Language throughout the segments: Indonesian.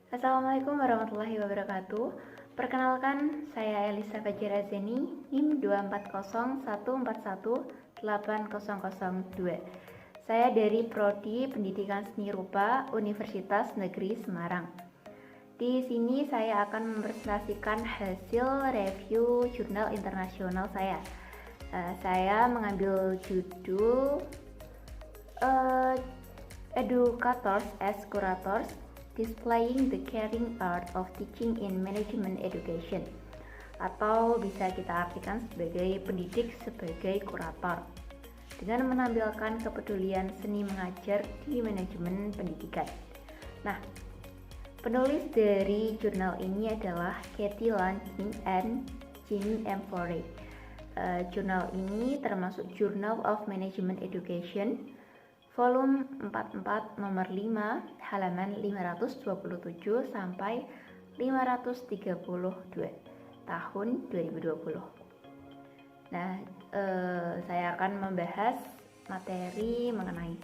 Assalamualaikum warahmatullahi wabarakatuh. Perkenalkan, saya Elisa Fajira Zeni, NIM 24014180002. Saya dari Prodi Pendidikan Seni Rupa Universitas Negeri Semarang. Di sini saya akan mempresentasikan hasil review jurnal internasional saya. Saya mengambil judul Educators as Curators, Displaying the Caring Art of Teaching in Management Education, atau bisa kita artikan sebagai pendidik sebagai kurator, dengan menampilkan kepedulian seni mengajar di manajemen pendidikan. Nah, penulis dari jurnal ini adalah Kathy Lantin and Jimmy M. Forey. Jurnal ini termasuk Journal of Management Education, volume 44 nomor 5 halaman 527 sampai 532 tahun 2020. Nah, saya akan membahas materi mengenai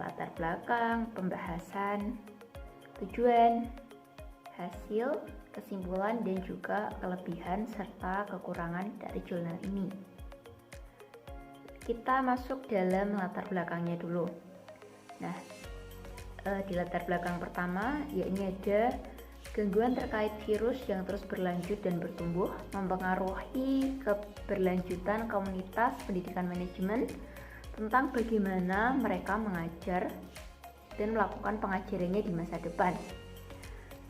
latar belakang, pembahasan, tujuan, hasil, kesimpulan, dan juga kelebihan serta kekurangan dari jurnal ini. Kita masuk dalam latar belakangnya dulu. Nah, di latar belakang pertama, yakni ada gangguan terkait virus yang terus berlanjut dan bertumbuh, mempengaruhi keberlanjutan komunitas pendidikan manajemen, tentang bagaimana mereka mengajar dan melakukan pengajarannya di masa depan.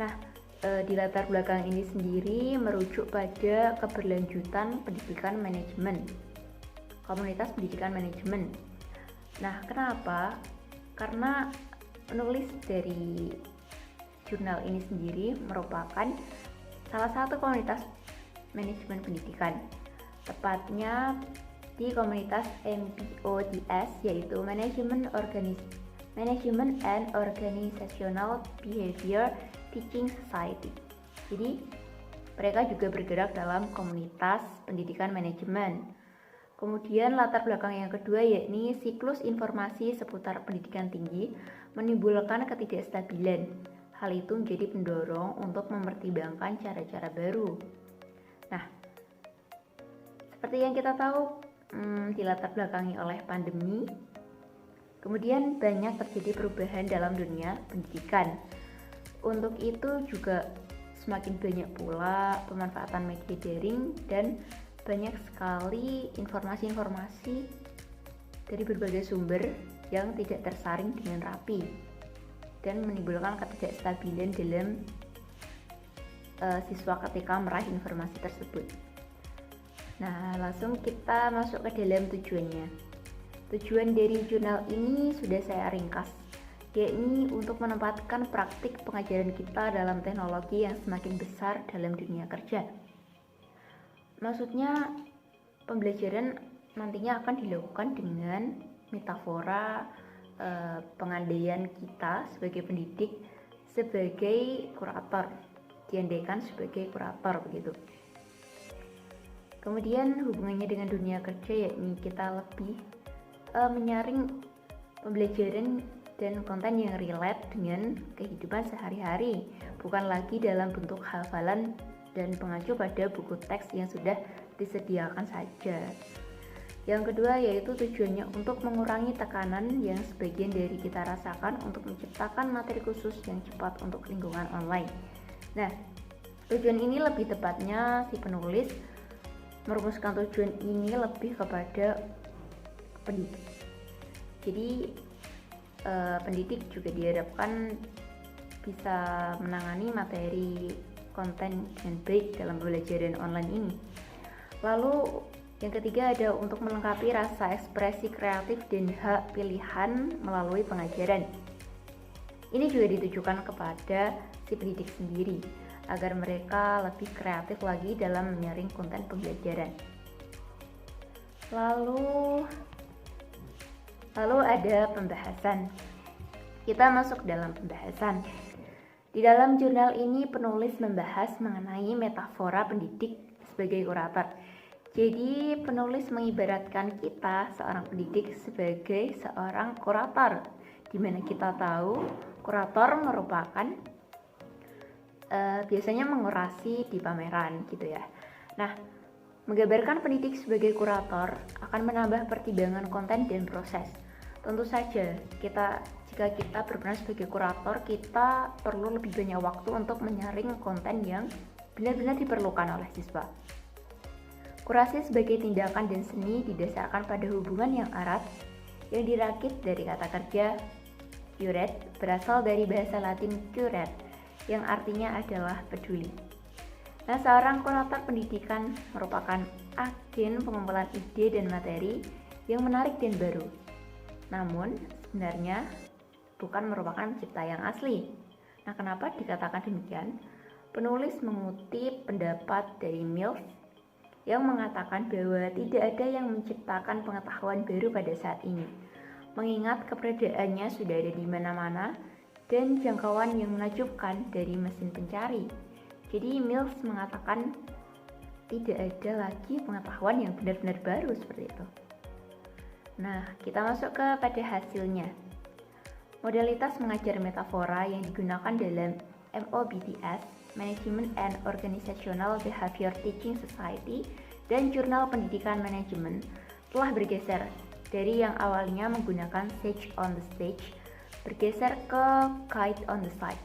Nah, di latar belakang ini sendiri merujuk pada keberlanjutan pendidikan manajemen, komunitas pendidikan manajemen. Nah, kenapa? Karena penulis dari jurnal ini sendiri merupakan salah satu komunitas manajemen pendidikan, tepatnya di komunitas MPOTS, yaitu Management and Organizational Behavior Teaching Society. Jadi, mereka juga bergerak dalam komunitas pendidikan manajemen. Kemudian latar belakang yang kedua yakni siklus informasi seputar pendidikan tinggi menimbulkan ketidakstabilan. Hal itu menjadi pendorong untuk mempertimbangkan cara-cara baru. Nah, seperti yang kita tahu, dilatar belakangi oleh pandemi, kemudian banyak terjadi perubahan dalam dunia pendidikan. Untuk itu juga semakin banyak pula pemanfaatan media daring dan banyak sekali informasi-informasi dari berbagai sumber yang tidak tersaring dengan rapi dan menimbulkan ketidakstabilan dalam siswa ketika meraih informasi tersebut. Nah, langsung kita masuk ke dalam tujuannya. Tujuan dari jurnal ini sudah saya ringkas, yakni untuk menempatkan praktik pengajaran kita dalam teknologi yang semakin besar dalam dunia kerja. Maksudnya, pembelajaran nantinya akan dilakukan dengan metafora pengandaian kita sebagai pendidik sebagai kurator, diandaikan sebagai kurator begitu. Kemudian hubungannya dengan dunia kerja, yakni kita lebih menyaring pembelajaran dan konten yang relate dengan kehidupan sehari-hari, bukan lagi dalam bentuk hafalan dan mengacu pada buku teks yang sudah disediakan saja. Yang kedua yaitu tujuannya untuk mengurangi tekanan yang sebagian dari kita rasakan untuk menciptakan materi khusus yang cepat untuk lingkungan online. Nah, tujuan ini lebih tepatnya si penulis merumuskan tujuan ini lebih kepada pendidik. Jadi pendidik juga diharapkan bisa menangani materi konten dengan baik dalam pembelajaran online ini. Lalu yang ketiga ada untuk melengkapi rasa ekspresi kreatif dan hak pilihan melalui pengajaran. Ini juga ditujukan kepada si pendidik sendiri agar mereka lebih kreatif lagi dalam menyaring konten pembelajaran. Lalu ada pembahasan. Kita masuk dalam pembahasan. Di dalam jurnal ini penulis membahas mengenai metafora pendidik sebagai kurator. Jadi penulis mengibaratkan kita seorang pendidik sebagai seorang kurator, di mana kita tahu kurator merupakan biasanya mengurasi di pameran gitu ya. Nah, menggambarkan pendidik sebagai kurator akan menambah pertimbangan konten dan proses. Tentu saja, jika kita berperan sebagai kurator, kita perlu lebih banyak waktu untuk menyaring konten yang benar-benar diperlukan oleh siswa. Kurasi sebagai tindakan dan seni didasarkan pada hubungan yang erat yang dirakit dari kata kerja curate, berasal dari bahasa Latin curat, yang artinya adalah peduli. Nah, seorang kurator pendidikan merupakan agen pengumpulan ide dan materi yang menarik dan baru. Namun, sebenarnya bukan merupakan pencipta yang asli. Nah, kenapa dikatakan demikian? Penulis mengutip pendapat dari Mills yang mengatakan bahwa tidak ada yang menciptakan pengetahuan baru pada saat ini, mengingat keberadaannya sudah ada di mana-mana dan jangkauan yang menakjubkan dari mesin pencari. Jadi Mills mengatakan tidak ada lagi pengetahuan yang benar-benar baru seperti itu. Nah, kita masuk kepada hasilnya. Modalitas mengajar metafora yang digunakan dalam MOBTS, Management and Organizational Behavior Teaching Society, dan Jurnal Pendidikan Manajemen telah bergeser dari yang awalnya menggunakan Sage on the Stage bergeser ke Kite on the Side.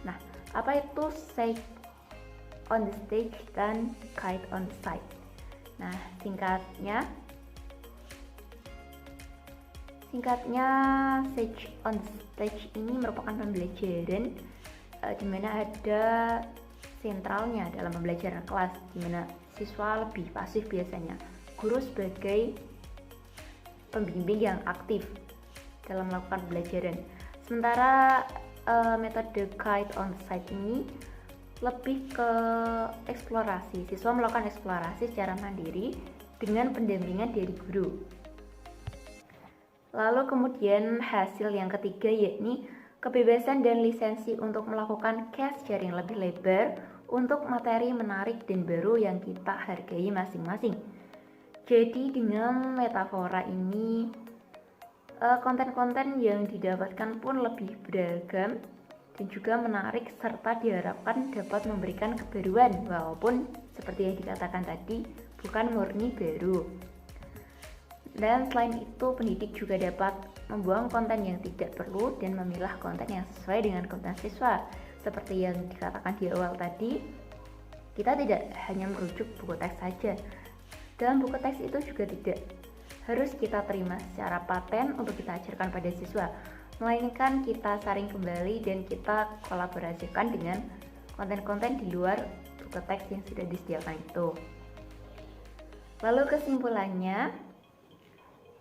Nah, apa itu Sage on the Stage dan Kite on the Side? Nah, singkatnya Sage on the Stage ini merupakan pembelajaran di mana ada sentralnya dalam pembelajaran kelas, di mana siswa lebih pasif biasanya, guru sebagai pembimbing yang aktif dalam melakukan pembelajaran. Sementara metode Kite on the Side ini lebih ke eksplorasi, siswa melakukan eksplorasi secara mandiri dengan pendampingan dari guru. Lalu kemudian hasil yang ketiga yakni kebebasan dan lisensi untuk melakukan case sharing lebih lebar untuk materi menarik dan baru yang kita hargai masing-masing. Jadi dengan metafora ini konten-konten yang didapatkan pun lebih beragam dan juga menarik serta diharapkan dapat memberikan kebaruan walaupun seperti yang dikatakan tadi bukan murni baru. Dan selain itu pendidik juga dapat membuang konten yang tidak perlu dan memilah konten yang sesuai dengan kebutuhan siswa. Seperti yang dikatakan di awal tadi, kita tidak hanya merujuk buku teks saja. Dalam buku teks itu juga tidak harus kita terima secara paten untuk kita ajarkan pada siswa, melainkan kita saring kembali dan kita kolaborasikan dengan konten-konten di luar buku teks yang sudah disediakan itu. Lalu kesimpulannya,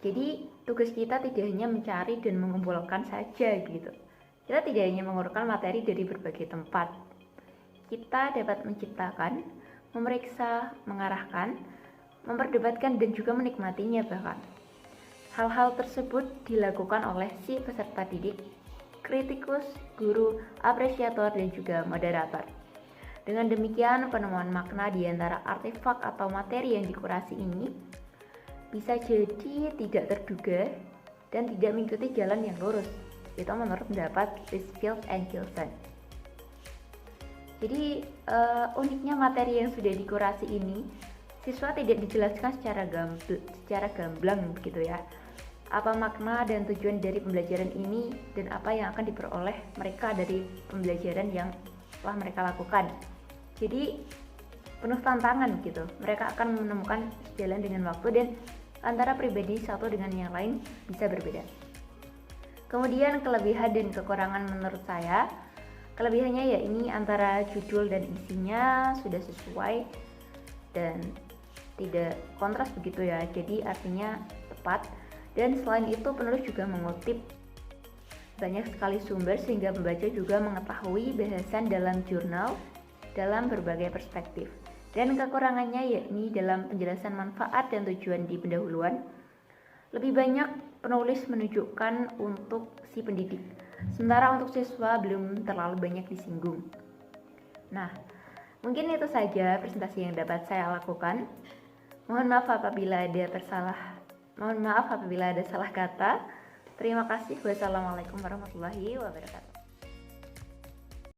jadi tugas kita tidak hanya mencari dan mengumpulkan saja gitu. Kita tidak hanya mengumpulkan materi dari berbagai tempat. Kita dapat menciptakan, memeriksa, mengarahkan, memperdebatkan dan juga menikmatinya bahkan. Hal-hal tersebut dilakukan oleh si peserta didik, kritikus, guru, apresiator dan juga moderator. Dengan demikian penemuan makna di antara artefak atau materi yang dikurasi ini bisa jadi tidak terduga dan tidak mengikuti jalan yang lurus. Itu menurut pendapat Litchfield and Gilson. Jadi uniknya materi yang sudah dikurasi ini, siswa tidak dijelaskan secara gamblang begitu ya. Apa makna dan tujuan dari pembelajaran ini dan apa yang akan diperoleh mereka dari pembelajaran yang telah mereka lakukan. Jadi penuh tantangan gitu. Mereka akan menemukan jalan dengan waktu dan antara pribadi satu dengan yang lain bisa berbeda. Kemudian kelebihan dan kekurangan menurut saya, kelebihannya ya ini antara judul dan isinya sudah sesuai dan tidak kontras begitu ya, jadi artinya tepat. Dan selain itu penulis juga mengutip banyak sekali sumber sehingga pembaca juga mengetahui bahasan dalam jurnal dalam berbagai perspektif. Dan kekurangannya yakni dalam penjelasan manfaat dan tujuan di pendahuluan, lebih banyak penulis menunjukkan untuk si pendidik, sementara untuk siswa belum terlalu banyak disinggung. Nah, mungkin itu saja presentasi yang dapat saya lakukan. Mohon maaf apabila ada salah kata. Terima kasih. Wassalamualaikum warahmatullahi wabarakatuh.